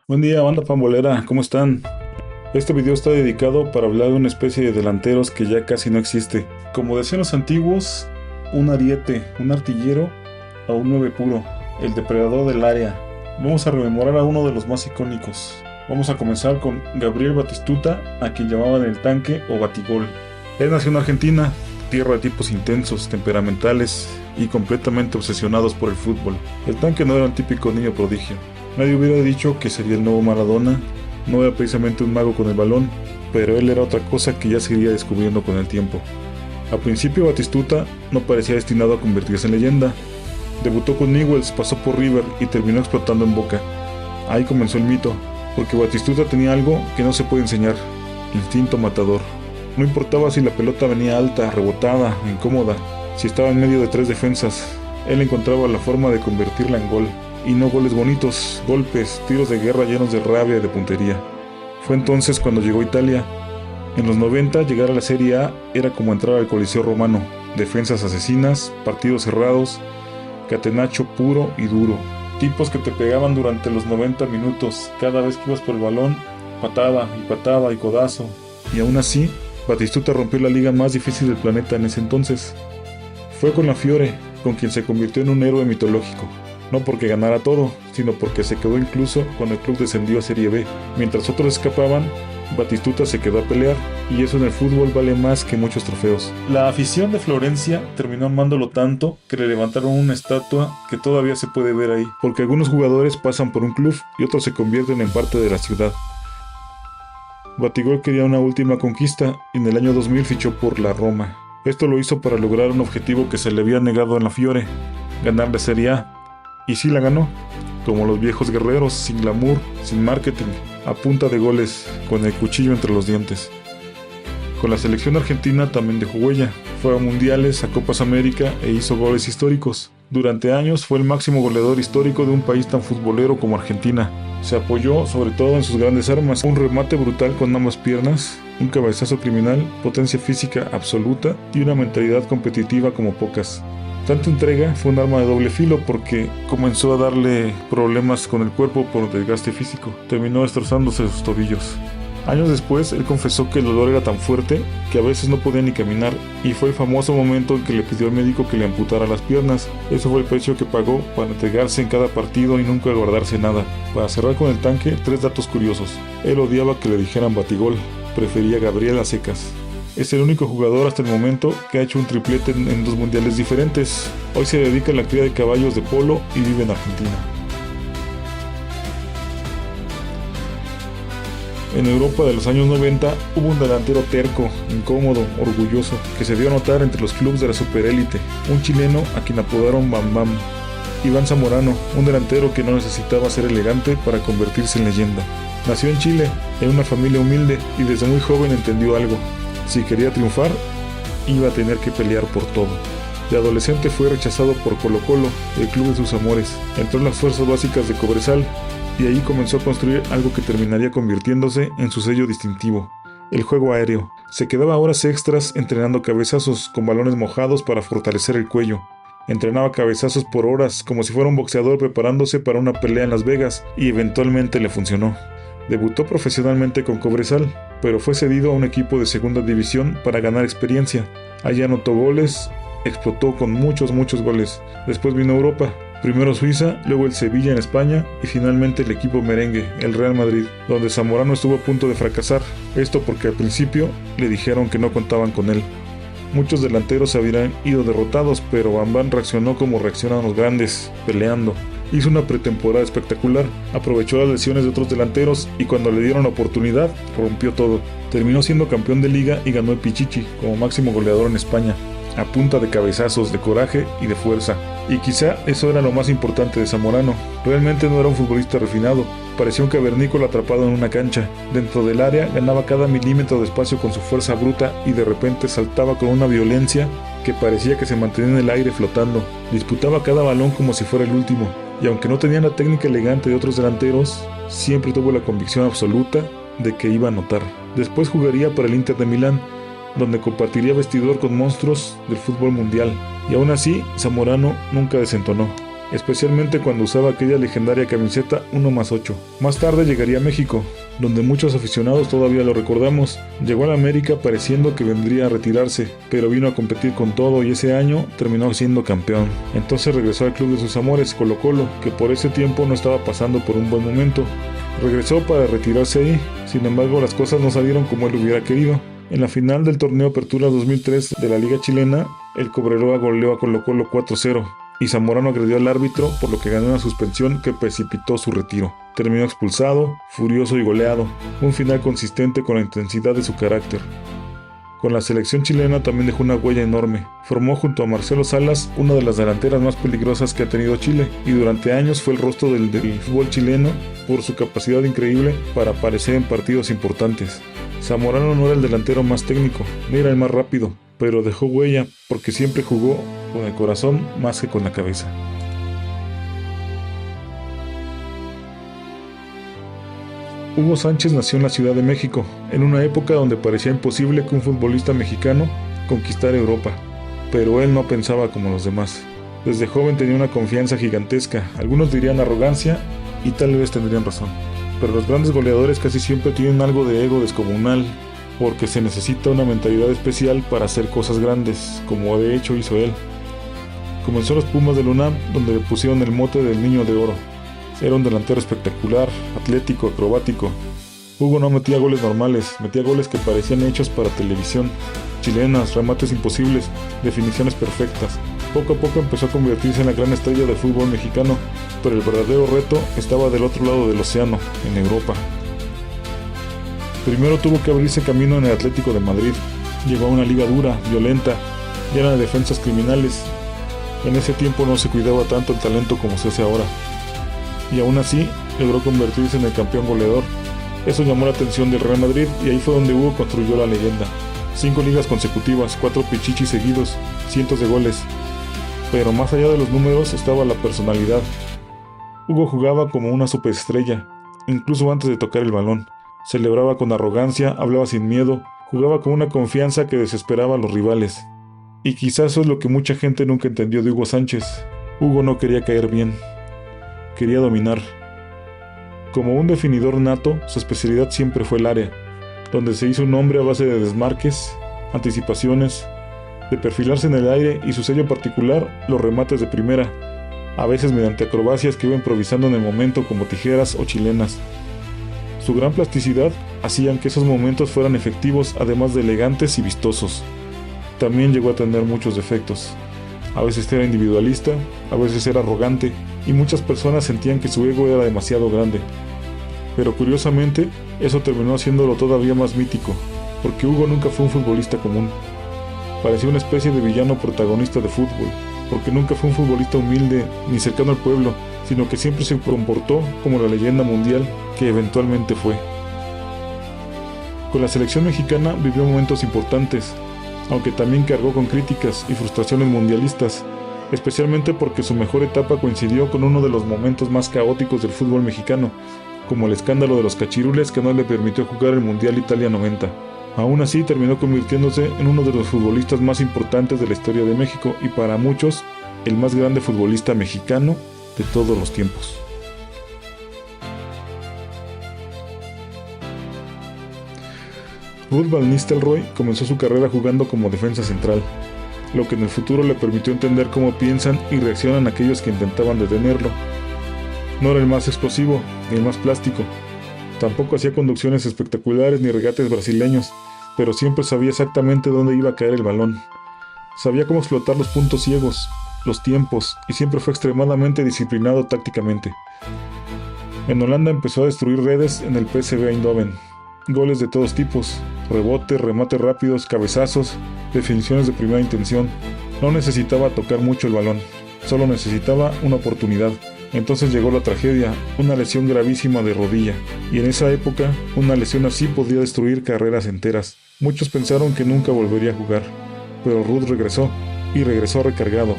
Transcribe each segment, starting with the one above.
Buen día, banda pambolera, ¿cómo están? Este video está dedicado para hablar de una especie de delanteros que ya casi no existe. Como decían los antiguos, un ariete, un artillero o un 9 puro, el depredador del área. Vamos a rememorar a uno de los más icónicos. Vamos a comenzar con Gabriel Batistuta, a quien llamaban el tanque o batigol. Él nació en Argentina, tierra de tipos intensos, temperamentales y completamente obsesionados por el fútbol. El tanque no era un típico niño prodigio. Nadie hubiera dicho que sería el nuevo Maradona, no era precisamente un mago con el balón, pero él era otra cosa que ya se iría descubriendo con el tiempo. Al principio Batistuta no parecía destinado a convertirse en leyenda. Debutó con Newell's, pasó por River y terminó explotando en Boca. Ahí comenzó el mito, porque Batistuta tenía algo que no se puede enseñar: instinto matador. No importaba si la pelota venía alta, rebotada, incómoda, si estaba en medio de tres defensas, él encontraba la forma de convertirla en gol. Y no goles bonitos, golpes, tiros de guerra llenos de rabia y de puntería. Fue entonces cuando llegó a Italia. En los 90 llegar a la Serie A era como entrar al Coliseo romano: defensas asesinas, partidos cerrados, catenaccio puro y duro. Tipos que te pegaban durante los 90 minutos, cada vez que ibas por el balón, patada y codazo. Y aún así, Batistuta rompió la liga más difícil del planeta en ese entonces. Fue con la Fiore, con quien se convirtió en un héroe mitológico. No porque ganara todo, sino porque se quedó incluso cuando el club descendió a Serie B. Mientras otros escapaban, Batistuta se quedó a pelear, y eso en el fútbol vale más que muchos trofeos. La afición de Florencia terminó amándolo tanto que le levantaron una estatua que todavía se puede ver ahí, porque algunos jugadores pasan por un club y otros se convierten en parte de la ciudad. Batigol quería una última conquista y en el año 2000 fichó por la Roma. Esto lo hizo para lograr un objetivo que se le había negado en la Fiore: ganar la Serie A. Y sí la ganó, como los viejos guerreros, sin glamour, sin marketing, a punta de goles, con el cuchillo entre los dientes. Con la selección argentina también dejó huella, fue a mundiales, a Copas América e hizo goles históricos. Durante años fue el máximo goleador histórico de un país tan futbolero como Argentina. Se apoyó sobre todo en sus grandes armas: un remate brutal con ambas piernas, un cabezazo criminal, potencia física absoluta y una mentalidad competitiva como pocas. Tanta entrega fue un arma de doble filo porque comenzó a darle problemas con el cuerpo por desgaste físico. Terminó destrozándose sus tobillos. Años después, él confesó que el dolor era tan fuerte que a veces no podía ni caminar, y fue el famoso momento en que le pidió al médico que le amputara las piernas. Eso fue el precio que pagó para entregarse en cada partido y nunca guardarse nada. Para cerrar con el tanque, 3 datos curiosos. Él odiaba que le dijeran batigol, prefería Gabriel a secas. Es el único jugador hasta el momento que ha hecho un triplete en 2 mundiales diferentes. Hoy se dedica a la cría de caballos de polo y vive en Argentina. En Europa de los años 90 hubo un delantero terco, incómodo, orgulloso, que se dio a notar entre los clubes de la superélite. Un chileno a quien apodaron Bam Bam. Iván Zamorano, un delantero que no necesitaba ser elegante para convertirse en leyenda. Nació en Chile, en una familia humilde, y desde muy joven entendió algo: si quería triunfar, iba a tener que pelear por todo. De adolescente fue rechazado por Colo-Colo, el club de sus amores. Entró en las fuerzas básicas de Cobresal, y ahí comenzó a construir algo que terminaría convirtiéndose en su sello distintivo: el juego aéreo. Se quedaba horas extras entrenando cabezazos con balones mojados para fortalecer el cuello. Entrenaba cabezazos por horas, como si fuera un boxeador preparándose para una pelea en Las Vegas, y eventualmente le funcionó. Debutó profesionalmente con Cobresal, pero fue cedido a un equipo de segunda división para ganar experiencia. Allí anotó goles, explotó con muchos goles. Después vino a Europa, primero Suiza, luego el Sevilla en España y finalmente el equipo merengue, el Real Madrid, donde Zamorano estuvo a punto de fracasar. Esto porque al principio le dijeron que no contaban con él. Muchos delanteros habrían ido derrotados, pero Bam Bam reaccionó como reaccionan los grandes, peleando. Hizo una pretemporada espectacular, aprovechó las lesiones de otros delanteros y cuando le dieron la oportunidad, rompió todo. Terminó siendo campeón de liga y ganó el Pichichi como máximo goleador en España, a punta de cabezazos, de coraje y de fuerza. Y quizá eso era lo más importante de Zamorano. Realmente no era un futbolista refinado, parecía un cavernícola atrapado en una cancha. Dentro del área ganaba cada milímetro de espacio con su fuerza bruta y de repente saltaba con una violencia que parecía que se mantenía en el aire flotando. Disputaba cada balón como si fuera el último, y aunque no tenía la técnica elegante de otros delanteros, siempre tuvo la convicción absoluta de que iba a anotar. Después jugaría para el Inter de Milán, donde compartiría vestidor con monstruos del fútbol mundial, y aún así Zamorano nunca desentonó. especialmente cuando usaba aquella legendaria camiseta 1+8. Más tarde llegaría a México, donde muchos aficionados todavía lo recordamos. Llegó a la América pareciendo que vendría a retirarse, pero vino a competir con todo y ese año terminó siendo campeón. Entonces regresó al club de sus amores, Colo-Colo, que por ese tiempo no estaba pasando por un buen momento. Regresó para retirarse ahí, sin embargo las cosas no salieron como él hubiera querido. En la final del torneo Apertura 2003 de la Liga Chilena, el Cobreloa goleó a Colo-Colo 4-0. Y Zamorano agredió al árbitro, por lo que ganó una suspensión que precipitó su retiro. Terminó expulsado, furioso y goleado, un final consistente con la intensidad de su carácter. Con la selección chilena también dejó una huella enorme. Formó junto a Marcelo Salas una de las delanteras más peligrosas que ha tenido Chile, y durante años fue el rostro del fútbol chileno por su capacidad increíble para aparecer en partidos importantes. Zamorano no era el delantero más técnico, ni era el más rápido, pero dejó huella porque siempre jugó con el corazón más que con la cabeza. Hugo Sánchez nació en la Ciudad de México, en una época donde parecía imposible que un futbolista mexicano conquistara Europa, pero él no pensaba como los demás. Desde joven tenía una confianza gigantesca, algunos dirían arrogancia, y tal vez tendrían razón. Pero los grandes goleadores casi siempre tienen algo de ego descomunal, porque se necesita una mentalidad especial para hacer cosas grandes, como de hecho hizo él. Comenzó en los Pumas del UNAM, donde le pusieron el mote del Niño de Oro. Era un delantero espectacular, atlético, acrobático. Hugo no metía goles normales, metía goles que parecían hechos para televisión. Chilenas, remates imposibles, definiciones perfectas. Poco a poco empezó a convertirse en la gran estrella del fútbol mexicano, pero el verdadero reto estaba del otro lado del océano, en Europa. Primero tuvo que abrirse camino en el Atlético de Madrid. Llegó a una liga dura, violenta, llena de defensas criminales. En ese tiempo no se cuidaba tanto el talento como se hace ahora. Y aún así, logró convertirse en el campeón goleador. Eso llamó la atención del Real Madrid y ahí fue donde Hugo construyó la leyenda. 5 ligas consecutivas, 4 pichichis seguidos, cientos de goles. Pero más allá de los números estaba la personalidad. Hugo jugaba como una superestrella, incluso antes de tocar el balón. Celebraba con arrogancia, hablaba sin miedo, jugaba con una confianza que desesperaba a los rivales. Y quizás eso es lo que mucha gente nunca entendió de Hugo Sánchez. Hugo no quería caer bien, quería dominar. Como un definidor nato, su especialidad siempre fue el área, donde se hizo un hombre a base de desmarques, anticipaciones, de perfilarse en el aire y su sello particular, los remates de primera, a veces mediante acrobacias que iba improvisando en el momento como tijeras o chilenas. Su gran plasticidad hacían que esos momentos fueran efectivos, además de elegantes y vistosos. También llegó a tener muchos defectos. A veces era individualista, a veces era arrogante, y muchas personas sentían que su ego era demasiado grande. Pero curiosamente, eso terminó haciéndolo todavía más mítico, porque Hugo nunca fue un futbolista común. Parecía una especie de villano protagonista de fútbol, porque nunca fue un futbolista humilde ni cercano al pueblo, sino que siempre se comportó como la leyenda mundial que eventualmente fue. Con la selección mexicana vivió momentos importantes, aunque también cargó con críticas y frustraciones mundialistas, especialmente porque su mejor etapa coincidió con uno de los momentos más caóticos del fútbol mexicano, como el escándalo de los cachirules que no le permitió jugar el Mundial Italia 90. Aún así terminó convirtiéndose en uno de los futbolistas más importantes de la historia de México y para muchos, el más grande futbolista mexicano de todos los tiempos. Ruud van Nistelrooy comenzó su carrera jugando como defensa central, lo que en el futuro le permitió entender cómo piensan y reaccionan aquellos que intentaban detenerlo. No era el más explosivo, ni el más plástico. Tampoco hacía conducciones espectaculares ni regates brasileños, pero siempre sabía exactamente dónde iba a caer el balón. Sabía cómo explotar los puntos ciegos, los tiempos, y siempre fue extremadamente disciplinado tácticamente. En Holanda empezó a destruir redes en el PSV Eindhoven. Goles de todos tipos, rebotes, remates rápidos, cabezazos, definiciones de primera intención. No necesitaba tocar mucho el balón, solo necesitaba una oportunidad. Entonces llegó la tragedia, una lesión gravísima de rodilla, y en esa época, una lesión así podía destruir carreras enteras. Muchos pensaron que nunca volvería a jugar, pero Ruud regresó, y regresó recargado.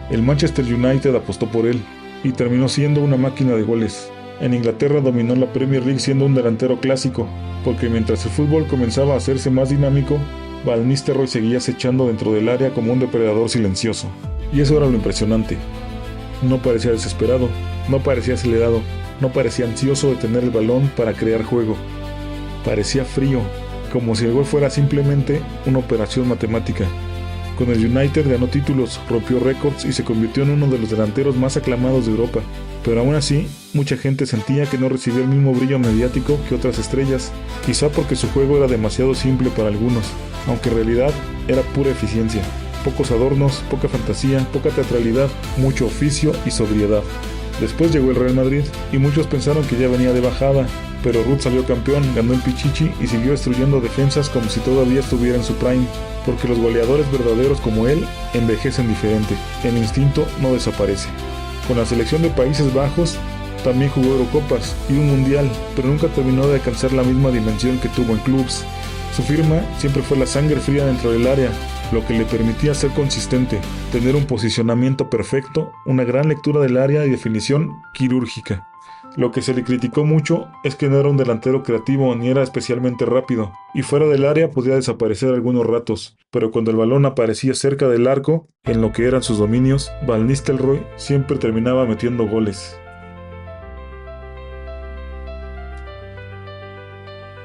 El Manchester United apostó por él, y terminó siendo una máquina de goles. En Inglaterra dominó la Premier League siendo un delantero clásico, porque mientras el fútbol comenzaba a hacerse más dinámico, Van Nistelrooy seguía acechando dentro del área como un depredador silencioso. Y eso era lo impresionante. No parecía desesperado, no parecía acelerado, no parecía ansioso de tener el balón para crear juego. Parecía frío, como si el gol fuera simplemente una operación matemática. Con el United ganó títulos, rompió récords y se convirtió en uno de los delanteros más aclamados de Europa. Pero aún así, mucha gente sentía que no recibía el mismo brillo mediático que otras estrellas, quizá porque su juego era demasiado simple para algunos, aunque en realidad era pura eficiencia. Pocos adornos, poca fantasía, poca teatralidad, mucho oficio y sobriedad. Después llegó el Real Madrid y muchos pensaron que ya venía de bajada, pero Ruud salió campeón, ganó el Pichichi y siguió destruyendo defensas como si todavía estuviera en su prime, porque los goleadores verdaderos como él envejecen diferente, el instinto no desaparece. Con la selección de Países Bajos también jugó Eurocopas y un Mundial, pero nunca terminó de alcanzar la misma dimensión que tuvo en clubes. Su firma siempre fue la sangre fría dentro del área, lo que le permitía ser consistente, tener un posicionamiento perfecto, una gran lectura del área y definición quirúrgica. Lo que se le criticó mucho es que no era un delantero creativo ni era especialmente rápido, y fuera del área podía desaparecer algunos ratos, pero cuando el balón aparecía cerca del arco, en lo que eran sus dominios, Van Nistelrooy siempre terminaba metiendo goles.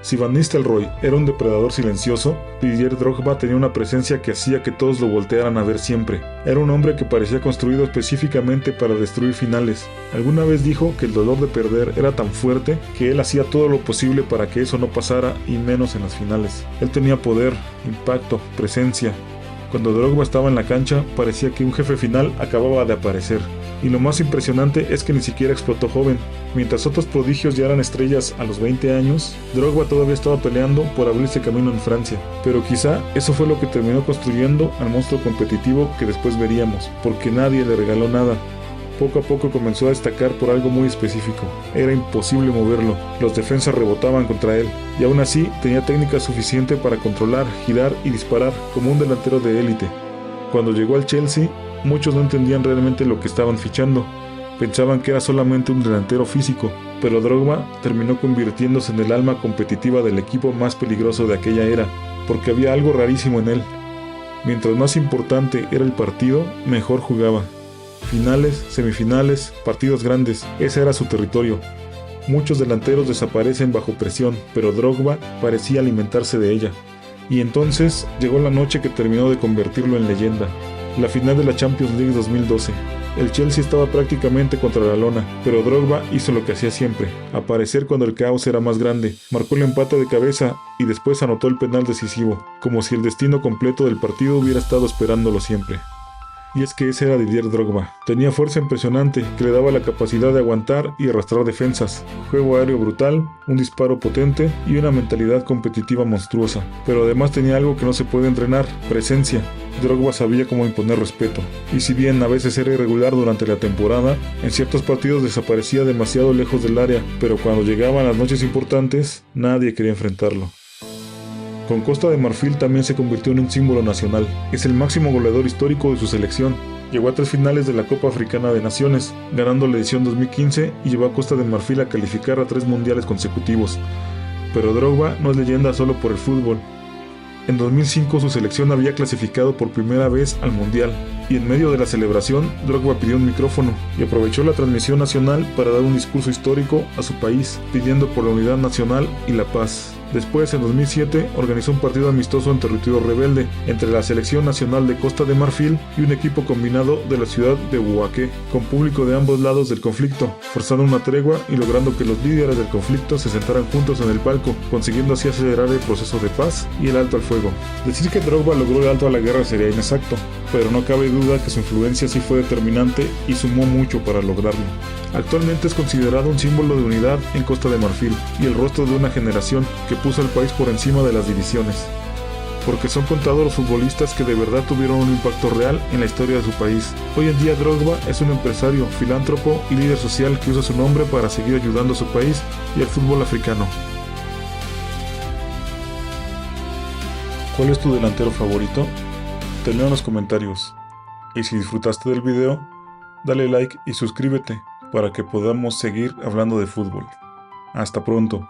Si Van Nistelrooy era un depredador silencioso, Didier Drogba tenía una presencia que hacía que todos lo voltearan a ver siempre. Era un hombre que parecía construido específicamente para destruir finales. Alguna vez dijo que el dolor de perder era tan fuerte que él hacía todo lo posible para que eso no pasara y menos en las finales. Él tenía poder, impacto, presencia. Cuando Drogba estaba en la cancha, parecía que un jefe final acababa de aparecer. Y lo más impresionante es que ni siquiera explotó joven. Mientras otros prodigios ya eran estrellas a los 20 años, Drogba todavía estaba peleando por abrirse camino en Francia. Pero quizá eso fue lo que terminó construyendo al monstruo competitivo que después veríamos, porque nadie le regaló nada. Poco a poco comenzó a destacar por algo muy específico. Era imposible moverlo, los defensas rebotaban contra él, y aún así tenía técnica suficiente para controlar, girar y disparar como un delantero de élite. Cuando llegó al Chelsea, muchos no entendían realmente lo que estaban fichando. Pensaban que era solamente un delantero físico, pero Drogba terminó convirtiéndose en el alma competitiva del equipo más peligroso de aquella era, porque había algo rarísimo en él. Mientras más importante era el partido, mejor jugaba. Finales, semifinales, partidos grandes, ese era su territorio. Muchos delanteros desaparecen bajo presión, pero Drogba parecía alimentarse de ella. Y entonces llegó la noche que terminó de convertirlo en leyenda, la final de la Champions League 2012. El Chelsea estaba prácticamente contra la lona, pero Drogba hizo lo que hacía siempre, aparecer cuando el caos era más grande, marcó el empate de cabeza y después anotó el penal decisivo, como si el destino completo del partido hubiera estado esperándolo siempre. Y es que ese era Didier Drogba. Tenía fuerza impresionante que le daba la capacidad de aguantar y arrastrar defensas, juego aéreo brutal, un disparo potente y una mentalidad competitiva monstruosa. Pero además tenía algo que no se puede entrenar, presencia. Drogba sabía cómo imponer respeto, y si bien a veces era irregular durante la temporada, en ciertos partidos desaparecía demasiado lejos del área, pero cuando llegaban las noches importantes, nadie quería enfrentarlo. Con Costa de Marfil también se convirtió en un símbolo nacional. Es el máximo goleador histórico de su selección. Llegó a 3 finales de la Copa Africana de Naciones, ganando la edición 2015 y llevó a Costa de Marfil a calificar a 3 mundiales consecutivos. Pero Drogba no es leyenda solo por el fútbol. En 2005 su selección había clasificado por primera vez al Mundial, y en medio de la celebración, Drogba pidió un micrófono y aprovechó la transmisión nacional para dar un discurso histórico a su país, pidiendo por la unidad nacional y la paz. Después, en 2007, organizó un partido amistoso en territorio rebelde entre la Selección Nacional de Costa de Marfil y un equipo combinado de la ciudad de Bouaké, con público de ambos lados del conflicto, forzando una tregua y logrando que los líderes del conflicto se sentaran juntos en el palco, consiguiendo así acelerar el proceso de paz y el alto al fuego. Decir que Drogba logró el alto a la guerra sería inexacto, pero no cabe duda que su influencia sí fue determinante y sumó mucho para lograrlo. Actualmente es considerado un símbolo de unidad en Costa de Marfil y el rostro de una generación que puso al país por encima de las divisiones. Porque son contados los futbolistas que de verdad tuvieron un impacto real en la historia de su país. Hoy en día Drogba es un empresario, filántropo y líder social que usa su nombre para seguir ayudando a su país y al fútbol africano. ¿Cuál es tu delantero favorito? Te leo en los comentarios. Y si disfrutaste del video, dale like y suscríbete para que podamos seguir hablando de fútbol. Hasta pronto.